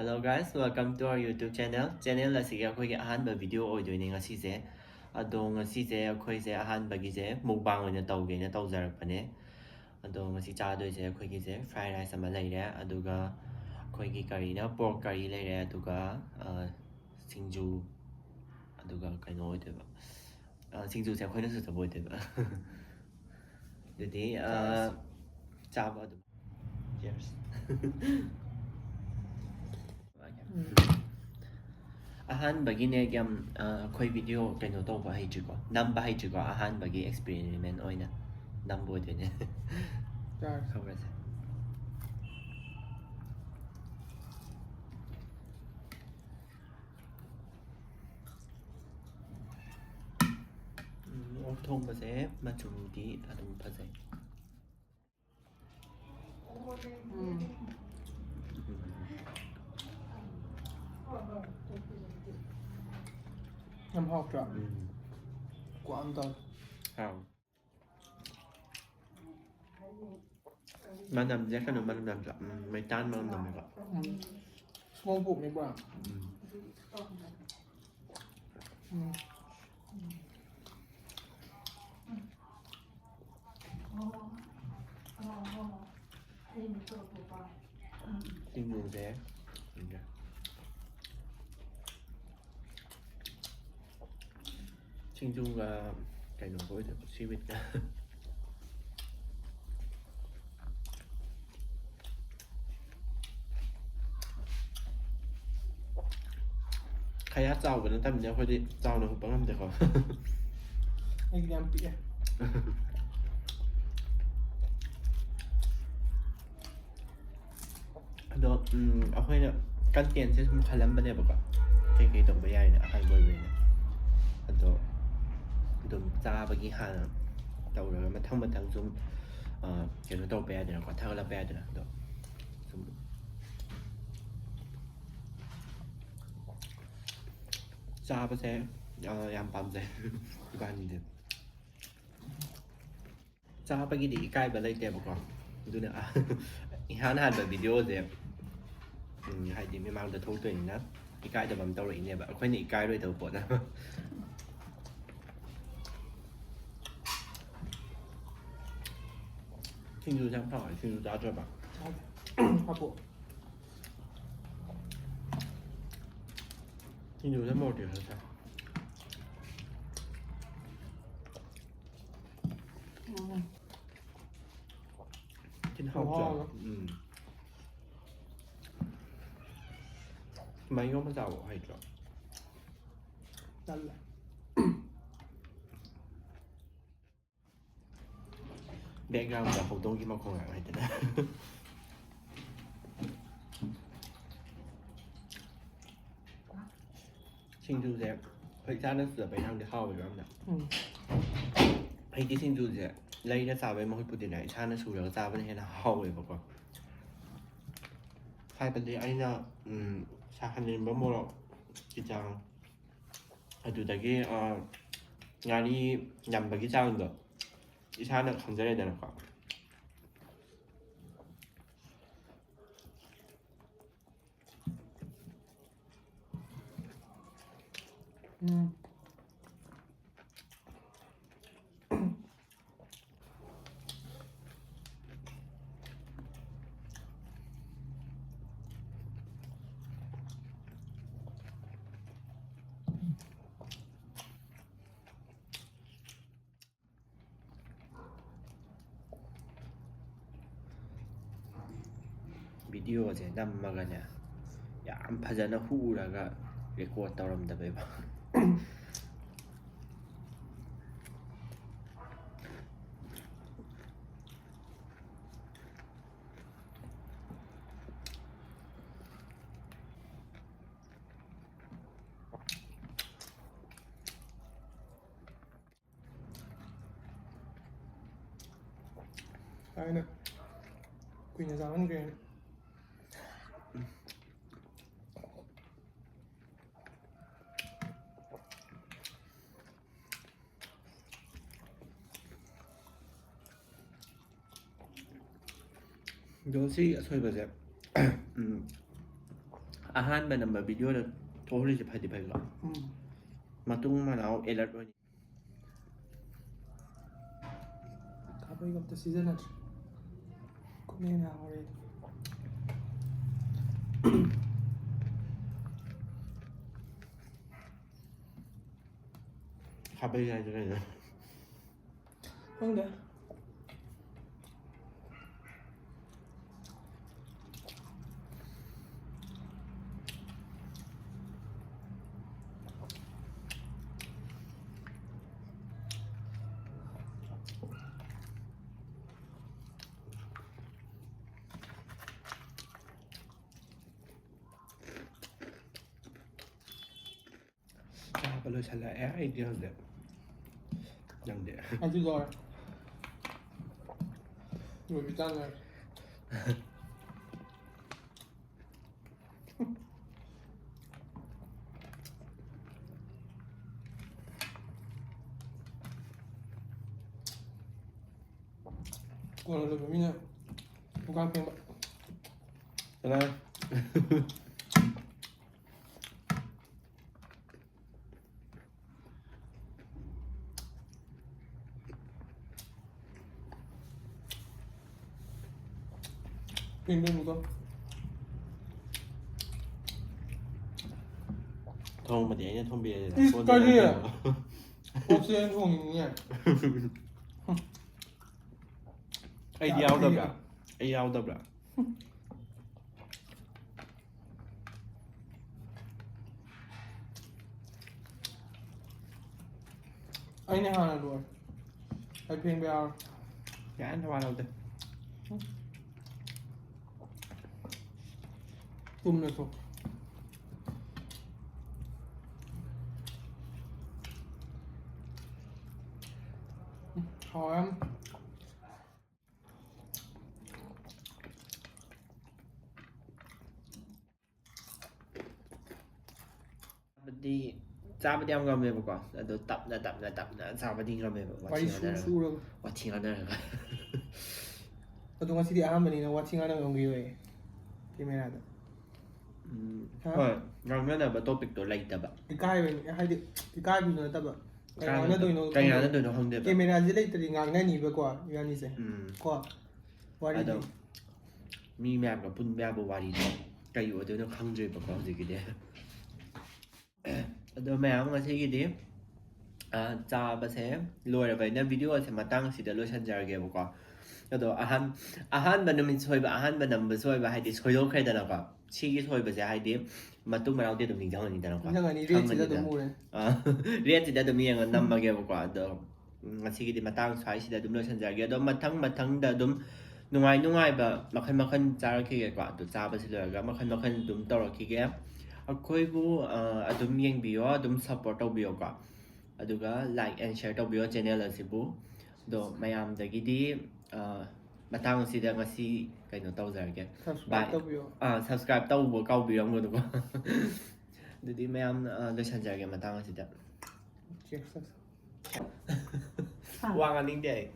Hello guys, welcome to our YouTube channel. Channel asige akhoi ahanba video oidoine ngasise. Ado ngasise akhoi se ahanbagi se mukbang oina tawge na tawjarakpane. Ado ngasi chadoise akhoi gi se fried rice ama leire aduga akhoi gi curry na pork curry leire aduga singju aduga kaino oideba. Singju se akhoi na su taboy deba. Dudi chaba adu. Cheers. ꯑꯍꯥꯟꯕꯒꯤ ꯌꯥꯝ ꯑꯩꯈꯣꯏ video ꯀꯩꯅꯣ ꯇꯧꯕ ꯍꯩꯇ꯭ꯔꯤꯀꯣ ꯅꯝꯕ ꯍꯩꯇ꯭ꯔꯤꯀꯣ ꯑꯍꯥꯟꯕꯒꯤ experiment ꯑꯣꯏꯅ ꯅꯝꯕ ꯑꯣꯏꯗꯣꯏꯅꯦ ꯈꯪꯕ꯭ꯔꯁꯦ ꯑꯣꯛ ꯊꯣꯡꯕꯁꯦ ꯃꯆꯨꯗꯤ ꯑꯗꯨꯝ ꯐꯖꯩ Em học chưa? Quán tao. 만남제 그는 만남자 매단 만남자 Small book mấy bạn. 친구제 친구가 cái nồi với seaweed khai giàu của nó tầm nhau phải đi giàu nó cũng làm được không Anh em bị. đó 아무래도 깐티엔세 좀 갈람반해 볼까 되게 더 매야이네 아한 보이네 또 좀 짜바기 하나 đầu rồi mà thằng zoom kiểu nó đâu bé thì nó có thằng là bé thì nó đó 짜바 세 양밤새 이반인데 짜바기 디 cái bờ lấy tiền một con tôi nữa hắn hàn về video gì hay thì mới mang được thông tin đó cáiจะบำตอรี่เนี่ยแบบค่อยหนีไกลด้วยตัวปวดนะ친구 장판 친구 나줘봐 Học bộ. 친구 잘 먹을 때 사. Trên học rồi. Mấy ngón bắt đầu hay rồi. Đắt là. Background là phổ thông mà không hay thế này. 친구 제 회사는 쓰다 배랑 데 하고 이러면. hay 친구 제 lấy ra sao với một cái này cha nó sủi ra bên này là hậu vậy bà con hai bên đây anh là cha hắn nên bấm mua cái trang ở từ cái nhà đi nhằm vào cái trang được cái cha nó không dễ được không 비디오제 남마가냐 얌 파자나 후라가 레코드 떠럼다 배봐 Đây nè. Quỳnh là giáo ăn ghê. 요시 소위 보세요 ꯑꯍꯥꯟꯕ ꯅꯝꯕ ꯚꯤꯗꯤꯑꯣꯗ ꯊꯣꯛꯍꯜꯂꯤꯁꯦ ꯐꯗꯤ ꯐꯩꯀꯣ ꯃꯇꯨꯡ ꯃꯅꯥꯎ alert ꯑꯣꯏꯅꯤ ꯈꯥꯕꯩꯒ ꯑꯝꯇ ꯁꯤꯖꯤꯟꯅꯗ꯭ꯔꯦ ꯈꯨꯠꯅ ꯍꯥꯎꯔꯦ ꯈꯥꯕꯩ ꯍꯥꯏꯁꯦ ꯀꯩꯅꯣ ꯈꯪꯗꯦ ꯆꯥꯕ ꯂꯣꯏꯁꯜꯂꯛꯑꯦ ꯑꯩꯗꯤ ꯍꯧꯖꯤꯛ ꯅꯪꯗꯤ ꯑꯩꯁꯨ ꯂꯣꯏꯔꯦ ꯂꯣꯏꯕꯤ ꯆꯥꯟꯅꯔꯦ ꯀꯣꯟꯅ ꯂꯣꯏꯕ ꯃꯤꯅ ꯃꯨꯛꯀꯥ ꯐꯦꯡꯕ ꯀꯅꯥ ꯐꯦꯡꯗꯣꯏꯅꯤꯀꯣ ꯊꯣꯡꯕꯗꯤ ꯑꯩꯅ ꯊꯣꯡꯕꯤꯔꯦꯗꯅ ꯏꯁ ꯐꯣꯟꯗ ꯀꯔꯤ ꯅꯠꯇꯦꯕ. ꯑꯣꯛꯁꯦ ꯑꯩꯅ ꯊꯣꯡꯉꯤꯅꯤꯅꯦ ꯑꯩꯗꯤ ꯌꯥꯎꯗꯕ꯭ꯔꯥ ꯑꯩ ꯌꯥꯎꯗꯕ꯭ꯔꯥ ꯑꯩꯅ ꯍꯥꯟꯅ ꯂꯣꯏꯔꯦ ꯑꯩ ꯐꯦꯡꯕ ꯌꯥꯎꯔꯦ ꯌꯥꯝ ꯊꯋꯥꯏ ꯂꯧꯗꯦ ꯆꯨꯝꯅꯁꯨ ꯍꯥꯎꯔꯦ ꯌꯥꯝ ꯆꯥꯕꯗꯤ ꯌꯥꯝ ꯉꯝꯃꯦꯕꯀꯣ ꯑꯗꯣ ꯇꯞꯅ ꯆꯥꯕꯗꯤ ꯉꯝꯃꯦꯕ ꯋꯥꯔꯤ ꯁꯨꯔꯒ ꯋꯥꯊꯤ ꯉꯥꯡꯅꯔꯒ ꯑꯗꯣ ꯉꯁꯤꯗꯤ ꯑꯍꯥꯟꯕꯅꯤꯅ ꯋꯥꯊꯤ ꯉꯥꯡꯅ ꯉꯝꯈꯤꯔꯣꯏ ꯀꯦꯃꯦꯔꯥꯗ ꯍꯣꯏ ꯉꯥꯡꯅꯅꯕ ꯇꯣꯄꯤꯛꯇꯣ ꯂꯩꯇꯕ ꯏꯀꯥꯏꯕꯅꯤ ꯍꯥꯏꯗꯤ ꯏꯀꯥꯏꯕꯤꯗꯨ ꯅꯠꯇꯕ ꯀꯩ ꯉꯥꯡꯅꯗꯣꯏꯅꯣ ꯀꯩ ꯉꯥꯡꯅꯗꯣꯏꯅꯣ ꯈꯪꯗꯦꯕ ꯀꯦꯃꯦꯔꯥꯁꯦ ꯂꯩꯇ꯭ꯔꯗꯤ ꯉꯥꯡꯅꯅꯤꯕꯀꯣ ꯏꯕꯥꯅꯤꯁꯦ ꯀꯣ ꯑꯗꯣ ꯋꯥꯔꯤꯗꯤ ꯃꯤ ꯃꯌꯥꯝꯒ ꯄꯨꯟꯕ ꯌꯥꯕ ꯋꯥꯔꯤꯗꯣ ꯀꯩ ꯑꯣꯏꯗꯣꯏꯅꯣ ꯈꯪꯗ꯭ꯔꯦꯕꯀꯣ ꯍꯧꯖꯤꯛꯀꯤꯗꯤ ꯑꯗꯣ ꯃꯌꯥꯝ ꯉꯁꯤꯒꯤꯗꯤ ꯆꯥꯕꯁꯦ ꯂꯣꯏꯔꯕꯅꯤꯅ ꯚꯤꯗꯤꯑꯣ ꯑꯁꯦ ꯃꯇꯥꯡꯁꯤꯗ ꯂꯣꯏꯁꯤꯟꯖꯔꯒꯦꯕꯀꯣ ꯑꯗꯣ ꯑꯍꯥꯟꯕ ꯅꯨꯃꯤꯠ ꯁꯣꯏꯕ ꯑꯍꯥꯟꯕ ꯅꯝꯕ ꯁꯣꯏꯕ ꯍꯥꯏꯗꯤ ꯁꯣꯏꯗꯣꯛꯈ꯭ꯔꯦꯗꯅꯀꯣ ꯁꯤꯒꯤ ꯁꯣꯏꯕꯁꯦ ꯍꯥꯏꯗꯤ ꯃꯇꯨꯡ ꯃꯅꯥꯎꯗꯤ ꯑꯗꯨꯝ ꯅꯤꯡꯁꯤꯡꯉꯅꯤꯗꯅꯀꯣ ꯅꯤꯡꯁꯤꯡꯉꯅꯤ ꯔꯦꯠꯁꯤꯗ ꯑꯗꯨꯝ ꯎꯔꯦ ꯔꯦꯠꯁꯤꯗ ꯑꯗꯨꯝ ꯌꯦꯡꯉ ꯅꯝꯃꯒꯦꯕꯀꯣ ꯑꯗꯣ ꯉꯁꯤꯒꯤꯗꯤ ꯃꯇꯥꯡ ꯁ꯭ꯋꯥꯏꯁꯤꯗ ꯑꯗꯨꯝ ꯂꯣꯏꯁꯤꯟꯖꯔꯒꯦ ꯑꯗꯣ ꯃꯊꯪꯗ ꯑꯗꯨꯝ ꯅꯨꯡꯉꯥꯏꯕ ꯃꯈꯜ ꯆꯥꯔꯛꯈꯤꯒꯦꯀꯣ ꯑꯗꯣ ꯆꯥꯕꯁꯤ ꯂꯣꯏꯔꯒ ꯃꯈꯜ ꯑꯗꯨꯝ ꯇꯧꯔꯛꯈꯤꯒꯦ ꯑꯩꯈꯣꯏꯕꯨ ꯑꯗꯨꯝ ꯌꯦꯡꯕꯤꯌꯣ ꯑꯗꯨꯝ ꯁꯞꯄꯣꯔꯠ ꯇꯧꯕꯤꯌꯣꯀꯣ ꯑꯗꯨꯒ ꯂꯥꯏꯛ ꯑꯦꯟ ꯁꯤꯌꯔ ꯇꯧꯕꯤꯌꯣ ꯆꯦꯅꯦꯜ ꯑꯁꯤꯕꯨ ꯑꯗꯣ ꯃꯌꯥꯝꯗꯒꯤꯗꯤ ꯃꯇꯥꯡ ꯑꯁꯤꯗ ꯉꯁꯤ ꯀꯩꯅꯣ ꯇꯧꯖꯔꯒꯦ ꯁꯕꯁꯀ꯭ꯔꯥꯏꯕ ꯇꯧꯕꯤꯌꯣ ꯁꯕꯁꯀ꯭ꯔꯥꯏꯕ ꯇꯧꯕ ꯀꯥꯎꯕꯤꯔꯝꯒꯅꯨꯀꯣ ꯑꯗꯨꯗꯤ ꯃꯌꯥꯝ ꯂꯣꯏꯁꯤꯟꯖꯔꯒꯦ ꯃꯇꯥꯡ ꯑꯁꯤꯗ ꯋꯥ ꯉꯥꯡꯅꯤꯡꯗꯦ ꯑꯩ